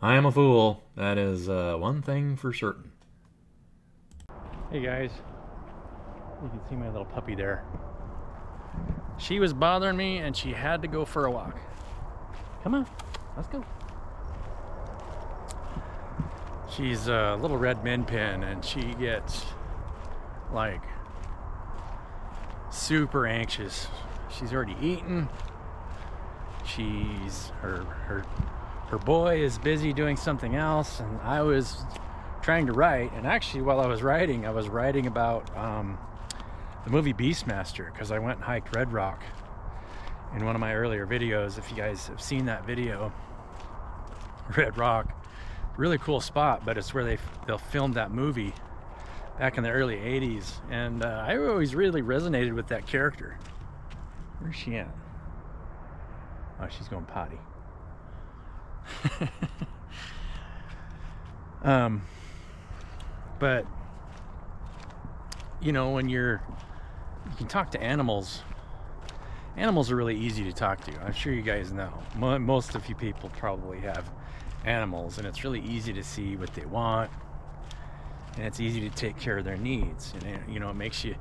I am a fool. That is one thing for certain. Hey guys, you can see my little puppy there. She was bothering me and she had to go for a walk. Come on, let's go. She's a little red min pin and she gets like super anxious. She's already eaten. Her boy is busy doing something else, and I was trying to write. And actually, while I was writing about the movie Beastmaster, because I went and hiked Red Rock in one of my earlier videos. If you guys have seen that video, Red Rock, really cool spot, but it's where they'll filmed that movie back in the early 80s, and I always really resonated with that character. Where's she at? Oh, she's going potty. But you know, when you can talk to animals. Animals are really easy to talk to. I'm sure you guys know. Most of you people probably have animals, and it's really easy to see what they want, and it's easy to take care of their needs. And you know, it makes you,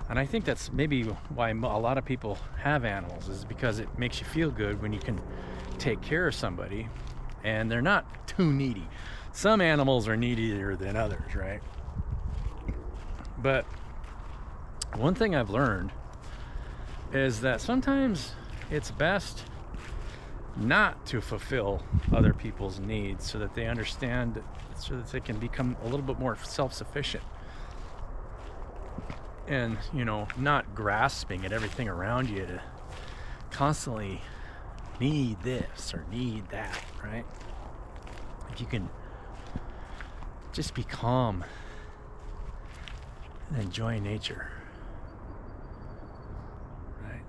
and I think that's maybe why a lot of people have animals, is because it makes you feel good when you can take care of somebody and they're not too needy. Some animals are needier than others, right? But one thing I've learned is that sometimes it's best not to fulfill other people's needs, so that they understand, so that they can become a little bit more self-sufficient, and you know, not grasping at everything around you to constantly need this or need that, right? If you can just be calm and enjoy nature, right?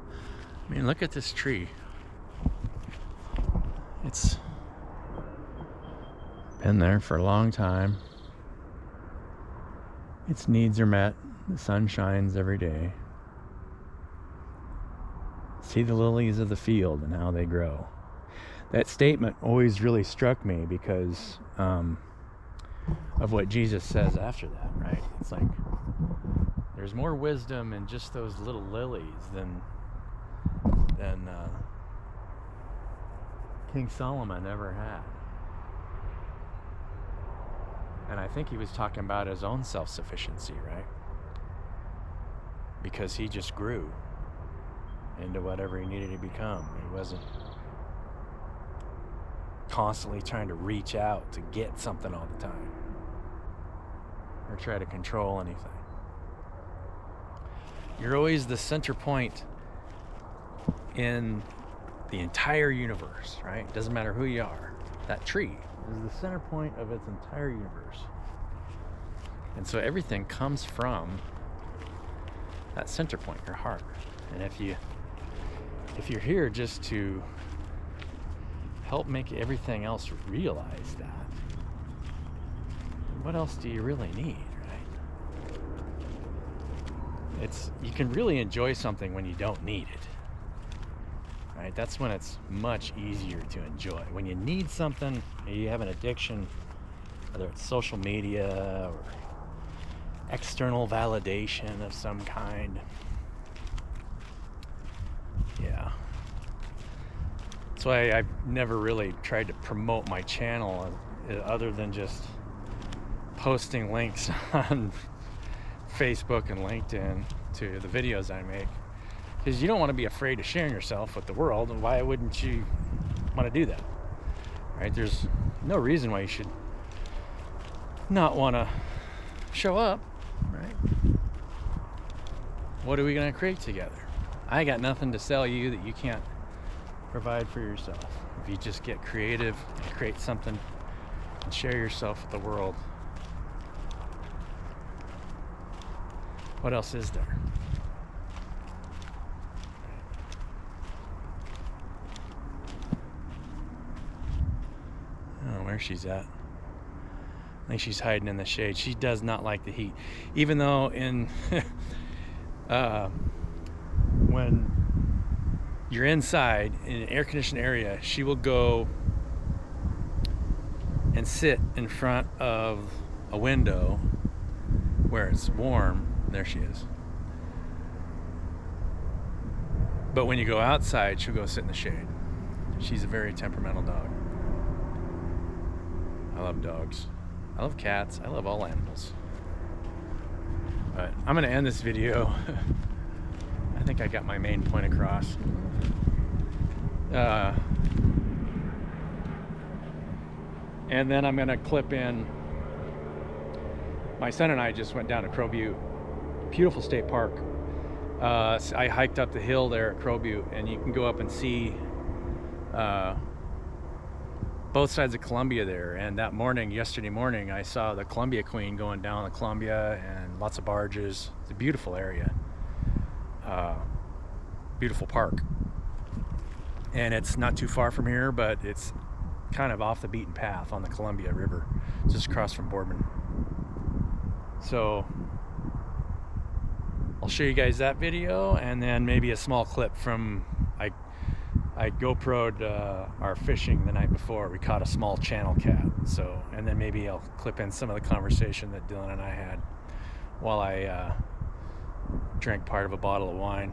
I mean, look at this tree. It's been there for a long time. Its needs are met. The sun shines every day. See the lilies of the field and how they grow. That statement always really struck me because of what Jesus says after that, right? It's like there's more wisdom in just those little lilies than King Solomon ever had. And I think he was talking about his own self-sufficiency, right? Because he just grew into whatever he needed to become. He wasn't constantly trying to reach out to get something all the time or try to control anything. You're always the center point in the entire universe, right? It doesn't matter who you are. That tree is the center point of its entire universe. And so everything comes from that center point, your heart. And if you're here just to help make everything else realize that, what else do you really need, right? You can really enjoy something when you don't need it, right? That's when it's much easier to enjoy. When you need something, you have an addiction, whether it's social media or external validation of some kind. Yeah. That's why I've never really tried to promote my channel other than just posting links on Facebook and LinkedIn to the videos I make. Because you don't want to be afraid of sharing yourself with the world, and why wouldn't you want to do that? Right? There's no reason why you should not want to show up, right? What are we going to create together? I got nothing to sell you that you can't provide for yourself. If you just get creative and create something and share yourself with the world, what else is there? I don't know where she's at. I think she's hiding in the shade. She does not like the heat. Even though when you're inside in an air-conditioned area, she will go and sit in front of a window where it's warm. There she is. But when you go outside, she'll go sit in the shade. She's a very temperamental dog. I love dogs. I love cats. I love all animals. But I'm going to end this video. I think I got my main point across. And then I'm going to clip in. My son and I just went down to Crow Butte. Beautiful state park. I hiked up the hill there at Crow Butte, and you can go up and see both sides of Columbia there. And that morning, yesterday morning, I saw the Columbia Queen going down the Columbia and lots of barges. It's a beautiful area. Beautiful park. And it's not too far from here, but it's kind of off the beaten path on the Columbia River, just across from Boardman. So I'll show you guys that video, and then maybe a small clip from I GoPro'd our fishing the night before. We caught a small channel cat. So, and then maybe I'll clip in some of the conversation that Dylan and I had while I drank part of a bottle of wine.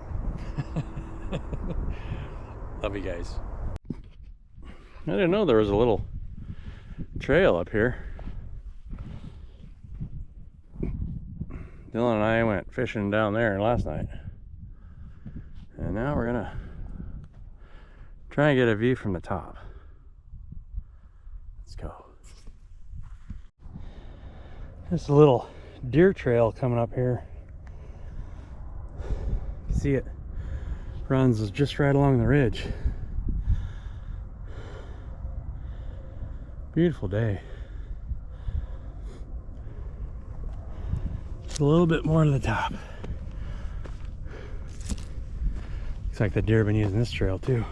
Love you guys. I didn't know there was a little trail up here. Dylan and I went fishing down there last night. And now we're gonna try and get a view from the top. Let's go. There's a little deer trail coming up here. You can see it runs just right along the ridge. Beautiful day. Just a little bit more to the top. Looks like the deer have been using this trail too.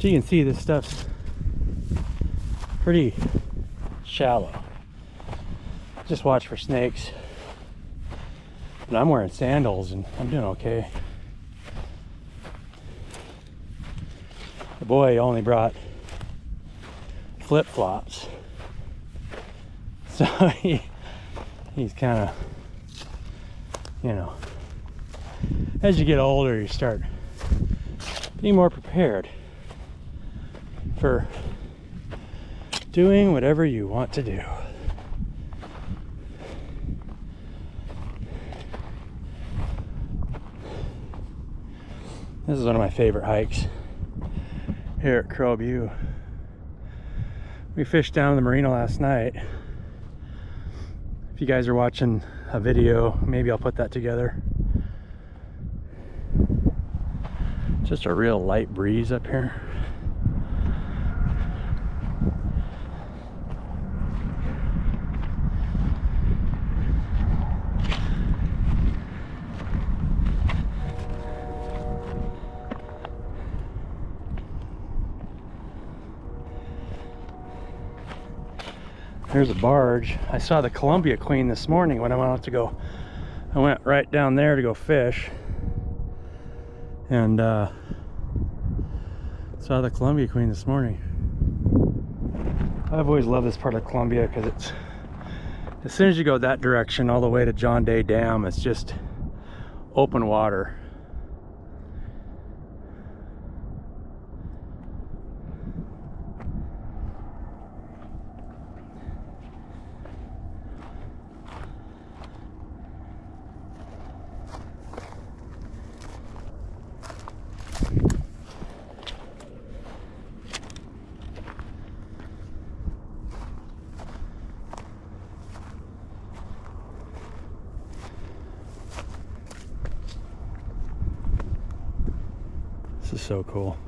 So you can see this stuff's pretty shallow. Just watch for snakes. But I'm wearing sandals and I'm doing okay. The boy only brought flip-flops. So he's kind of, you know, as you get older, you start being more prepared for doing whatever you want to do. This is one of my favorite hikes here at Crow Butte. We fished down the marina last night. If you guys are watching a video, maybe I'll put that together. Just a real light breeze up here. There's a barge. I saw the Columbia Queen this morning when I went out to go. I went right down there to go fish, and saw the Columbia Queen this morning. I've always loved this part of Columbia because it's, as soon as you go that direction all the way to John Day Dam, it's just open water. This is so cool.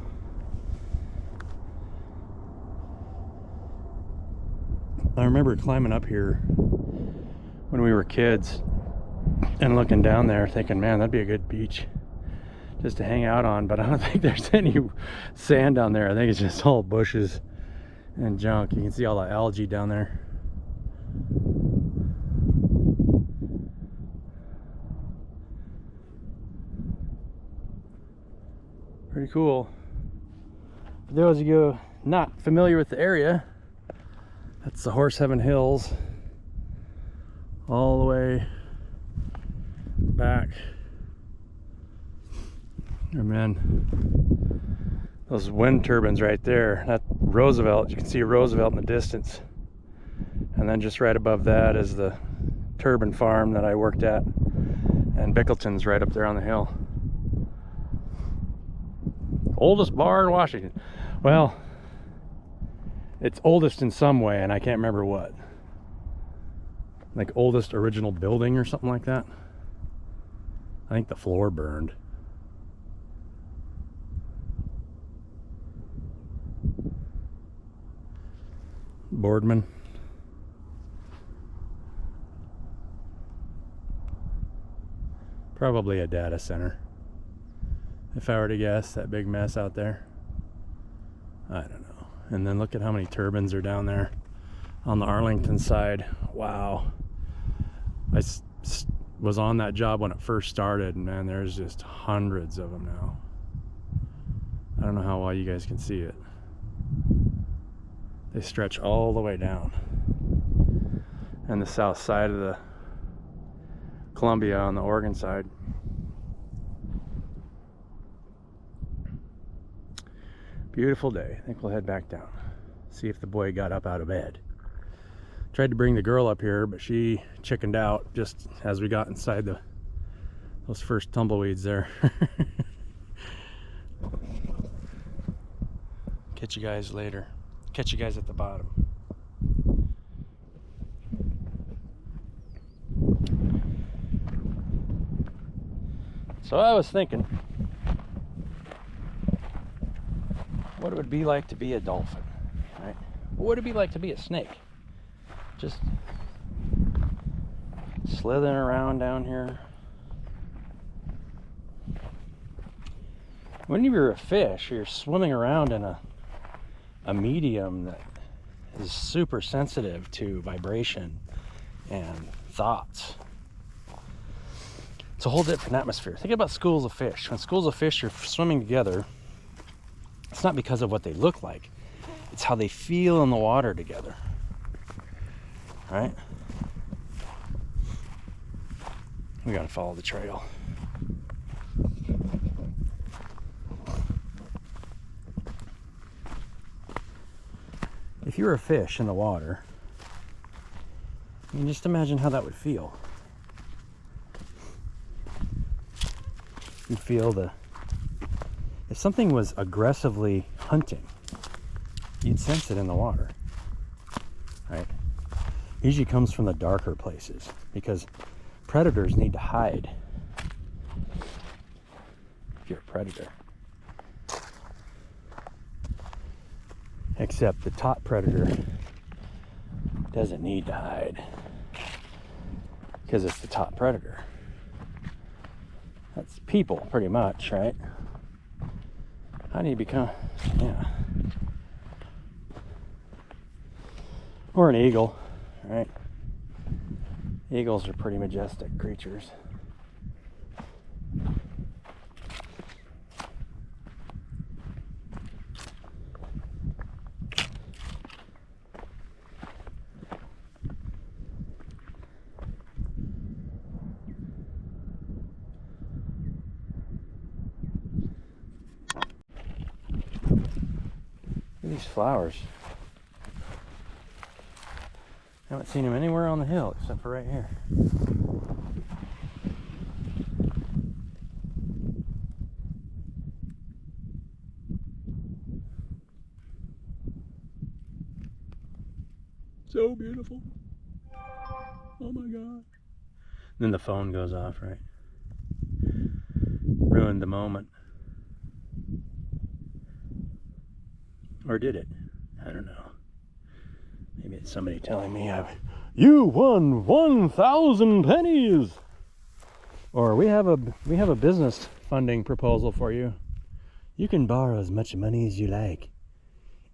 I remember climbing up here when we were kids and looking down there thinking, man, that'd be a good beach just to hang out on, but I don't think there's any sand down there. I think it's just all bushes and junk. You can see all the algae down there. Pretty cool. For those of you not familiar with the area, that's the Horse Heaven Hills, all the way back. And then those wind turbines right there, that Roosevelt, you can see Roosevelt in the distance. And then just right above that is the turbine farm that I worked at, and Bickleton's right up there on the hill. Oldest bar in Washington. Well, it's oldest in some way, and I can't remember what. Like oldest original building or something like that. I think the floor burned. Boardman. Probably a data center, if I were to guess, that big mess out there. I don't know. And then look at how many turbines are down there on the Arlington side. Wow. I was on that job when it first started, and man, there's just hundreds of them now. I don't know how well you guys can see it. They stretch all the way down. And the south side of the Columbia on the Oregon side. Beautiful day. I think we'll head back down. See if the boy got up out of bed. Tried to bring the girl up here, but she chickened out just as we got inside those first tumbleweeds there. Catch you guys later. Catch you guys at the bottom. So I was thinking, what it would be like to be a dolphin, right? What would it be like to be a snake? Just slithering around down here. When you're a fish, you're swimming around in a medium that is super sensitive to vibration and thoughts. It's a whole different atmosphere. Think about schools of fish. When schools of fish are swimming together, it's not because of what they look like. It's how they feel in the water together. Right? We gotta follow the trail. If you were a fish in the water, I mean, just imagine how that would feel. You feel if something was aggressively hunting, you'd sense it in the water, right? Usually comes from the darker places because predators need to hide. If you're a predator. Except the top predator doesn't need to hide because it's the top predator. That's people, pretty much, right? How do you become, yeah. Or an eagle, right? Eagles are pretty majestic creatures. These flowers. I haven't seen them anywhere on the hill except for right here. So beautiful. Oh my God. Then the phone goes off, right? Ruined the moment. Or did it? I don't know. Maybe it's somebody telling me you won 1,000 pennies. Or we have a business funding proposal for you. You can borrow as much money as you like.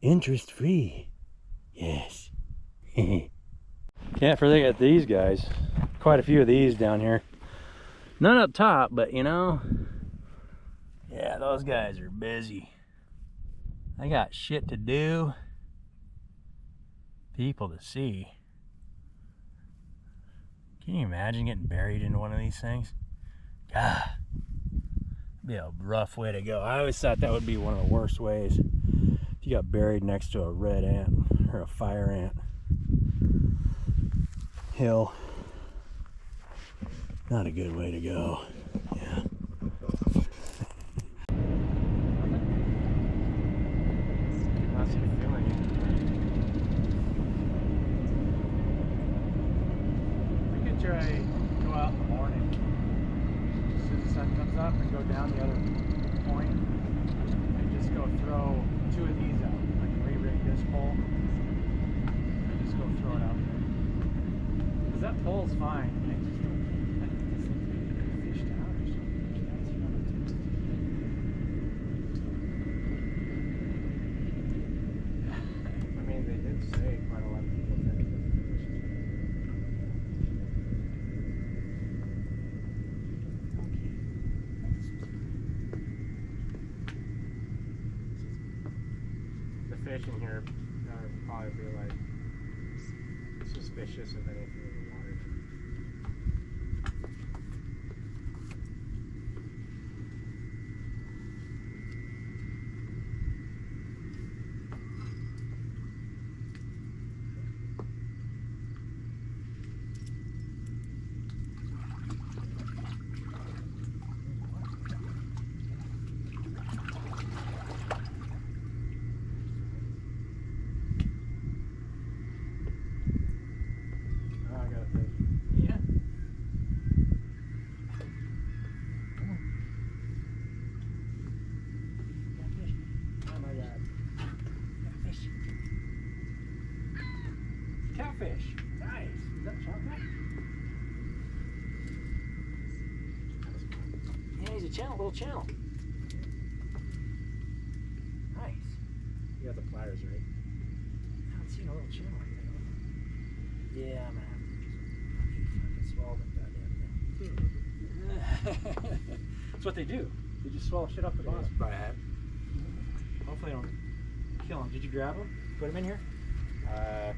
Interest free. Yes. Can't forget these guys. Quite a few of these down here. None up top, but you know, Yeah, those guys are busy. They got shit to do, people to see. Can you imagine getting buried in one of these things? God, that'd be a rough way to go. I always thought that would be one of the worst ways. If you got buried next to a red ant or a fire ant hill. Not a good way to go. Yeah. We could try go out in the morning as soon as the sun comes up and go down the other point and just go throw 2 of these out. I can re-rig this pole and just go throw it out there. Because that pole's fine. I just don't think this thing's being fished out or something. I mean, they did say quite a lot of people said it wasn't fished. The fish in here are probably like suspicious of anything in the water. Oh, I got a fish. Yeah. Oh my god. Catfish. Catfish. Nice. Is that chocolate? Yeah, he's a channel, little channel. Nice. You got the pliers, right? I haven't seen a little channel like that. Yeah, I'm gonna have to fucking swallow that goddamn thing. That's what they do. They just swallow shit off the bottom. Probably have. Hopefully they don't kill them. Did you grab them? Put them in here? I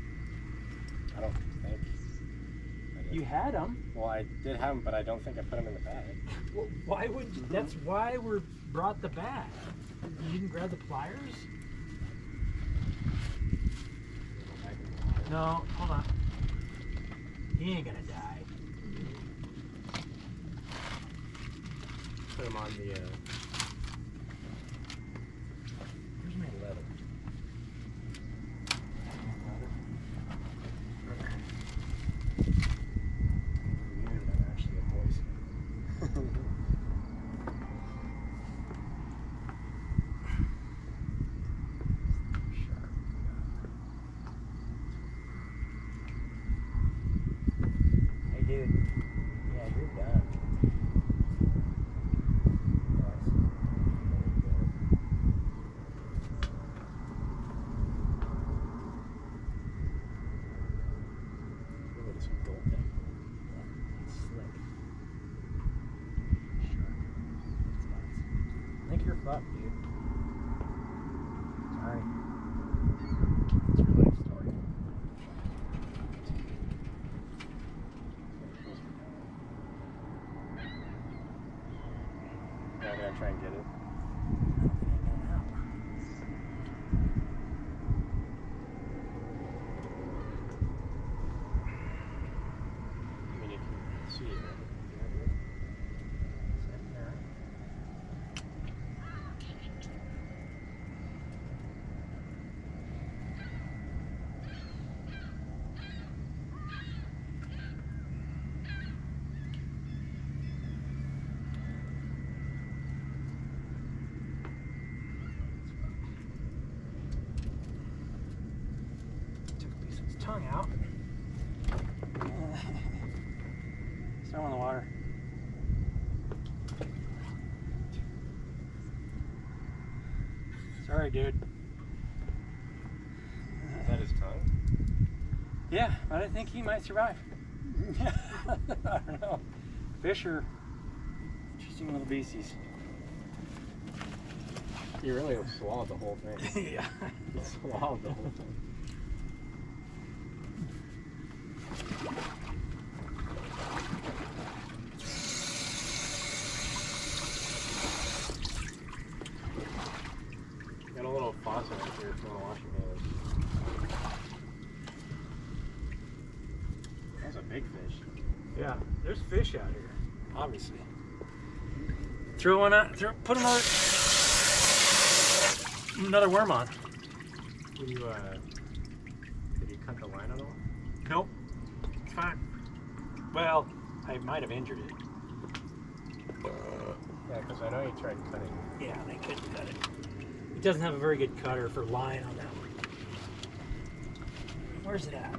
don't think I did. You had them. Well, I did have them, but I don't think I put them in the bag. Well, why would you? That's why we brought the bag. You didn't grab the pliers? No, hold on. He ain't gonna die. Put them on the. Here's my leather. Weird, I'm actually a boy scout. Hey, dude. Yeah, you're done. Look at some gold down It's slick. Sharp. Spots. I think you're fucked, dude. Sorry. It's your life story. Yeah, I'm gonna try and get it. I don't think I know how. I mean, you can see it, right? Sitting there. Took a piece of his tongue out. Throw in the water. Sorry, dude. Is that his tongue? Yeah, but I think he might survive. I don't know. Fish are interesting little beasties. You really swallowed the whole thing. Yeah. You swallowed the whole thing. Got a little faucet right here if you want to wash your hands. That's a big fish. Yeah, there's fish out here, obviously. Throw one out. Put another worm on. Did you cut the line at all? Nope. It's fine. Well, I might have injured it. Yeah, because I know you tried cutting. Yeah, they couldn't cut it. It doesn't have a very good cutter for line on that one. Where's it at?